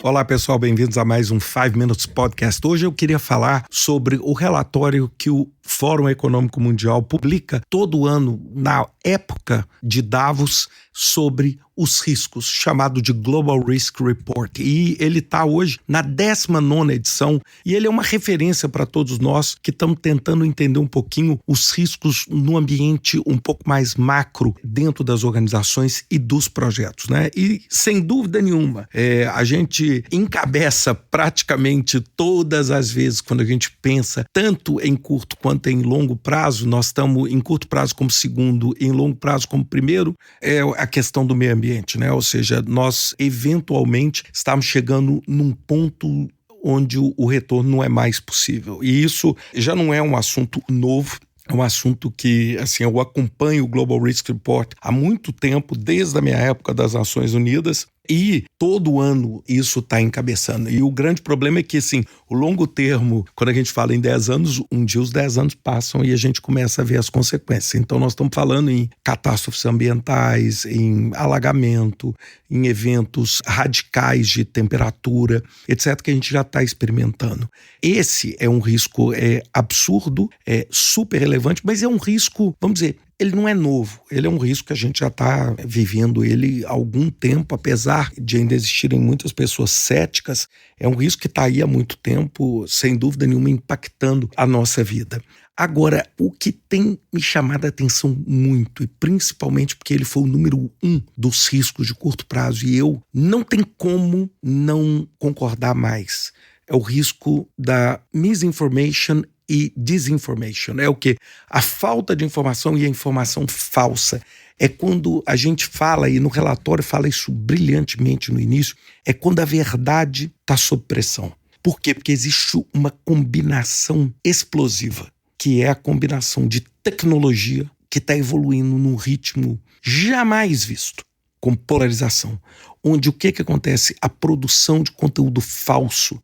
Olá pessoal, bem-vindos a mais um 5 Minutes Podcast. Hoje eu queria falar sobre o relatório que o Fórum Econômico Mundial publica todo ano na época de Davos sobre os riscos, chamado de Global Risk Report. E ele está hoje na 19ª edição e ele é uma referência para todos nós que estamos tentando entender um pouquinho os riscos no ambiente um pouco mais macro dentro das organizações e dos projetos, né? E sem dúvida nenhuma, a gente encabeça praticamente todas as vezes quando a gente pensa tanto em curto quanto em longo prazo. Nós estamos em curto prazo como segundo e em longo prazo como primeiro, é a questão do meio ambiente, né? Ou seja, nós eventualmente estamos chegando num ponto onde o retorno não é mais possível. E isso já não é um assunto novo. É um assunto que, assim, eu acompanho o Global Risk Report há muito tempo, desde a minha época das Nações Unidas, e todo ano isso está encabeçando. E o grande problema é que, assim, o longo termo, quando a gente fala em 10 anos, um dia os 10 anos passam e a gente começa a ver as consequências. Então nós estamos falando em catástrofes ambientais, em alagamento, em eventos radicais de temperatura, etc., que a gente já está experimentando. Esse é um risco absurdo, é super relevante, mas é um risco, vamos dizer, ele não é novo, ele é um risco que a gente já está vivendo ele há algum tempo, apesar de ainda existirem muitas pessoas céticas, é um risco que está aí há muito tempo, sem dúvida nenhuma, impactando a nossa vida. Agora, o que tem me chamado a atenção muito, e principalmente porque ele foi o número 1 dos riscos de curto prazo, e eu não tenho como não concordar mais, é o risco da misinformation e disinformation. É o quê? A falta de informação e a informação falsa. É quando a gente fala, e no relatório fala isso brilhantemente no início, é quando a verdade está sob pressão. Por quê? Porque existe uma combinação explosiva, que é a combinação de tecnologia que está evoluindo num ritmo jamais visto, com polarização, onde o que acontece? A produção de conteúdo falso,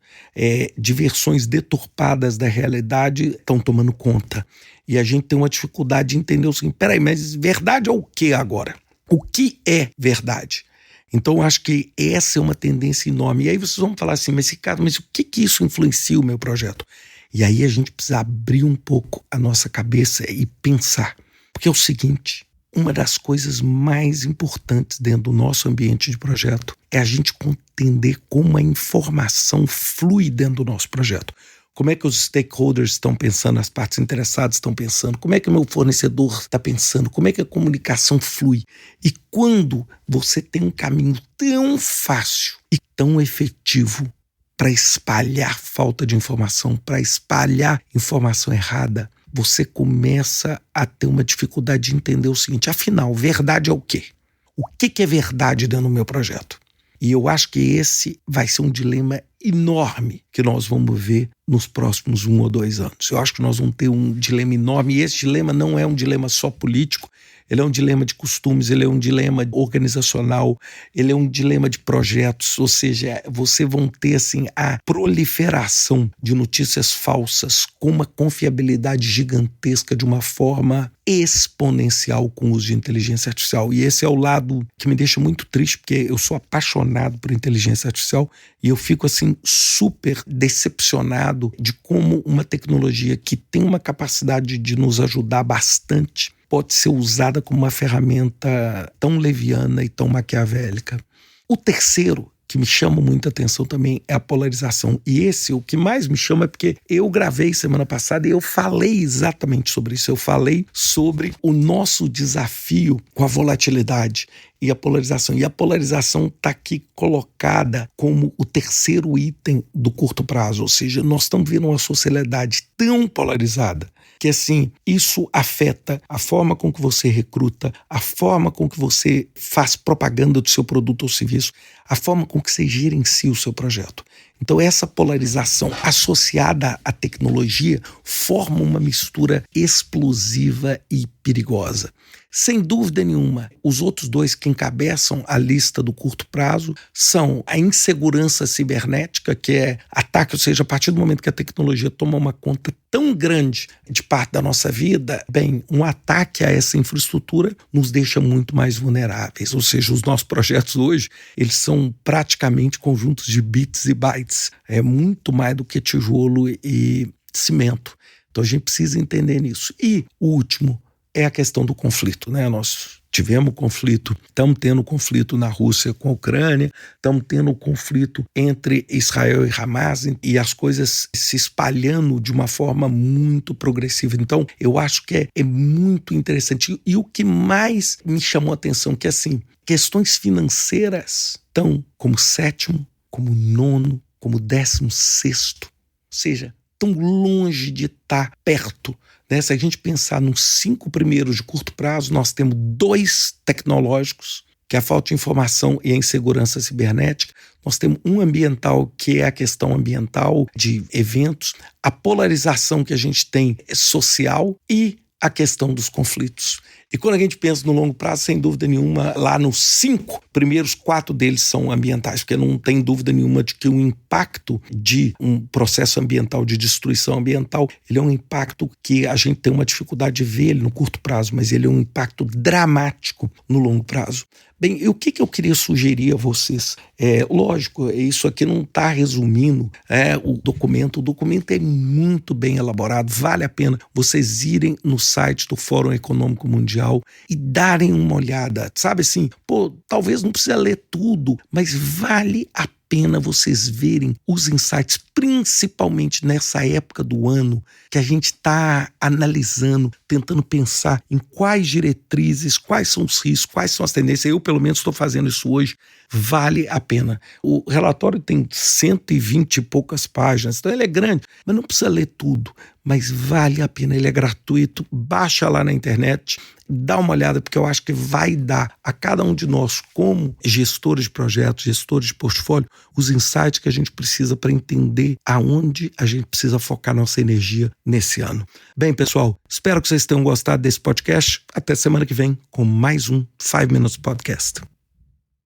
de versões deturpadas da realidade estão tomando conta. E a gente tem uma dificuldade de entender o seguinte, peraí, mas verdade é o que agora? O que é verdade? Então eu acho que essa é uma tendência enorme. E aí vocês vão falar assim, mas Ricardo, mas o que isso influencia o meu projeto? E aí a gente precisa abrir um pouco a nossa cabeça e pensar. Porque é o seguinte, uma das coisas mais importantes dentro do nosso ambiente de projeto é a gente entender como a informação flui dentro do nosso projeto. Como é que os stakeholders estão pensando, as partes interessadas estão pensando, como é que o meu fornecedor está pensando, como é que a comunicação flui. E quando você tem um caminho tão fácil e tão efetivo para espalhar falta de informação, para espalhar informação errada, você começa a ter uma dificuldade de entender o seguinte, afinal, verdade é o quê? O que é verdade dentro do meu projeto? E eu acho que esse vai ser um dilema enorme que nós vamos ver nos próximos 1 ou 2 anos. Eu acho que nós vamos ter um dilema enorme, e esse dilema não é um dilema só político, ele é um dilema de costumes, ele é um dilema organizacional, ele é um dilema de projetos, ou seja, vocês vão ter assim, a proliferação de notícias falsas com uma confiabilidade gigantesca de uma forma exponencial com o uso de inteligência artificial. E esse é o lado que me deixa muito triste, porque eu sou apaixonado por inteligência artificial e eu fico assim super decepcionado de como uma tecnologia que tem uma capacidade de nos ajudar bastante pode ser usada como uma ferramenta tão leviana e tão maquiavélica. O terceiro, que me chama muita atenção também, é a polarização. E esse, o que mais me chama é porque eu gravei semana passada e eu falei exatamente sobre isso. Eu falei sobre o nosso desafio com a volatilidade e a polarização. E a polarização está aqui colocada como o terceiro item do curto prazo. Ou seja, nós estamos vendo uma sociedade tão polarizada que, assim, isso afeta a forma com que você recruta, a forma com que você faz propaganda do seu produto ou serviço, a forma com que você gerencia o seu projeto. Então essa polarização associada à tecnologia forma uma mistura explosiva e perigosa. Sem dúvida nenhuma, os outros dois que encabeçam a lista do curto prazo são a insegurança cibernética, que é ataque, ou seja, a partir do momento que a tecnologia toma uma conta tão grande de parte da nossa vida, bem, um ataque a essa infraestrutura nos deixa muito mais vulneráveis. Ou seja, os nossos projetos hoje, eles são praticamente conjuntos de bits e bytes. É muito mais do que tijolo e cimento. Então a gente precisa entender nisso. E o último é a questão do conflito, né? Nós tivemos conflito, estamos tendo conflito na Rússia com a Ucrânia, estamos tendo conflito entre Israel e Hamas e as coisas se espalhando de uma forma muito progressiva. Então, eu acho que é muito interessante. E o que mais me chamou a atenção, que assim, questões financeiras estão como 7º, como 9º, como 16º, ou seja, tão longe de estar perto. Se a gente pensar nos 5 primeiros de curto prazo, nós temos 2 tecnológicos, que é a falta de informação e a insegurança cibernética. Nós temos um ambiental, que é a questão ambiental de eventos, a polarização que a gente tem social e a questão dos conflitos. E quando a gente pensa no longo prazo, sem dúvida nenhuma, lá nos 5 primeiros, 4 deles são ambientais, porque não tem dúvida nenhuma de que o impacto de um processo ambiental, de destruição ambiental, ele é um impacto que a gente tem uma dificuldade de ver ele no curto prazo, mas ele é um impacto dramático no longo prazo. Bem, e o que eu queria sugerir a vocês? Lógico, isso aqui não está resumindo o documento. O documento é muito bem elaborado, vale a pena vocês irem no site do Fórum Econômico Mundial e darem uma olhada. Sabe assim, talvez não precisa ler tudo, mas vale a pena vocês verem os insights, principalmente nessa época do ano que a gente está analisando, tentando pensar em quais diretrizes, quais são os riscos, quais são as tendências. Eu, pelo menos, estou fazendo isso hoje. Vale a pena. O relatório tem 120 e poucas páginas, então ele é grande, mas não precisa ler tudo. Mas vale a pena, ele é gratuito, baixa lá na internet, dá uma olhada, porque eu acho que vai dar a cada um de nós, como gestores de projetos, gestores de portfólio, os insights que a gente precisa para entender aonde a gente precisa focar nossa energia nesse ano. Bem, pessoal, espero que vocês tenham gostado desse podcast. Até semana que vem com mais um 5 Minutes Podcast.